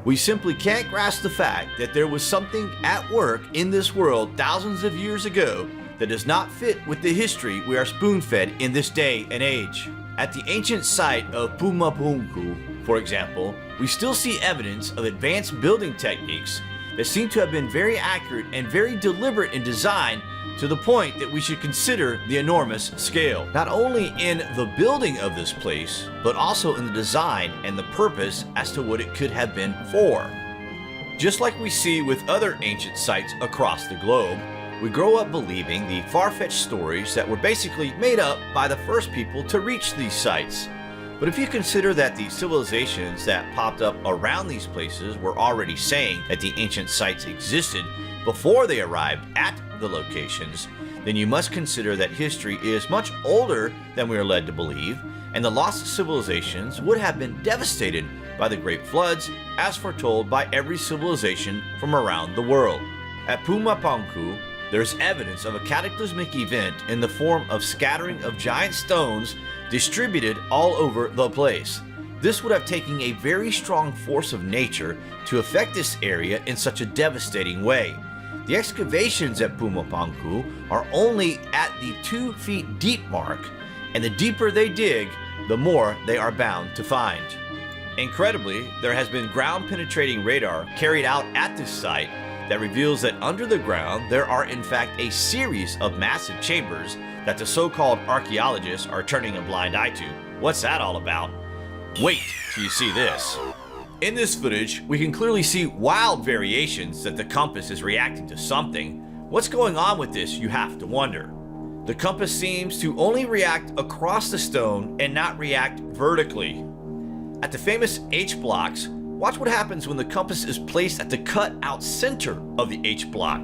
We simply can't grasp the fact that there was something at work in this world thousands of years ago that does not fit with the history we are spoon-fed in this day and age. At the ancient site of Pumapunku, for example, we still see evidence of advanced building techniques that seem to have been very accurate and very deliberate in design, to the point that we should consider the enormous scale. Not only in the building of this place, but also in the design and the purpose as to what it could have been for. Just like we see with other ancient sites across the globe, we grow up believing the far-fetched stories that were basically made up by the first people to reach these sites. But if you consider that the civilizations that popped up around these places were already saying that the ancient sites existed before they arrived at the locations, then you must consider that history is much older than we are led to believe, and the lost civilizations would have been devastated by the great floods as foretold by every civilization from around the world. At Pumapunku, there's evidence of a cataclysmic event in the form of scattering of giant stones distributed all over the place. This would have taken a very strong force of nature to affect this area in such a devastating way. The excavations at Pumapunku are only at the 2 feet deep mark, and the deeper they dig, the more they are bound to find. Incredibly, there has been ground-penetrating radar carried out at this site that reveals that under the ground there are in fact a series of massive chambers that the so-called archaeologists are turning a blind eye to. What's that all about? Wait till you see this. In this footage, we can clearly see wild variations that the compass is reacting to something. What's going on with this, you have to wonder. The compass seems to only react across the stone and not react vertically. At the famous H blocks, watch what happens when the compass is placed at the cut-out center of the H block.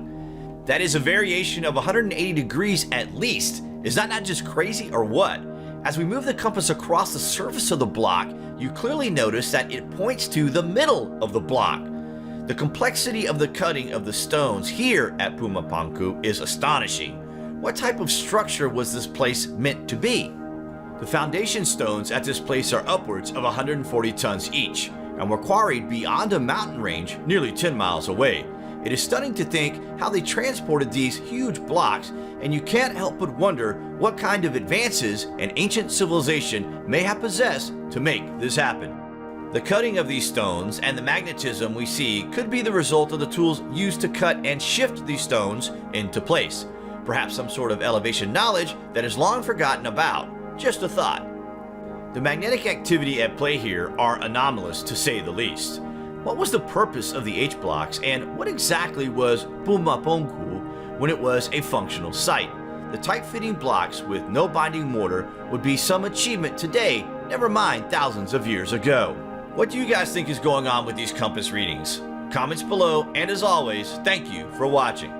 That is a variation of 180 degrees at least. Is that not just crazy or what? As we move the compass across the surface of the block, you clearly notice that it points to the middle of the block. The complexity of the cutting of the stones here at Pumapunku is astonishing. What type of structure was this place meant to be? The foundation stones at this place are upwards of 140 tons each, and were quarried beyond a mountain range nearly 10 miles away. It is stunning to think how they transported these huge blocks, and you can't help but wonder what kind of advances an ancient civilization may have possessed to make this happen. The cutting of these stones and the magnetism we see could be the result of the tools used to cut and shift these stones into place. Perhaps some sort of elevation knowledge that is long forgotten about. Just a thought. The magnetic activity at play here are anomalous, to say the least. What was the purpose of the H blocks, and what exactly was Pumapunku when it was a functional site? The tight-fitting blocks with no binding mortar would be some achievement today, never mind thousands of years ago. What do you guys think is going on with these compass readings? Comments below, and as always, thank you for watching.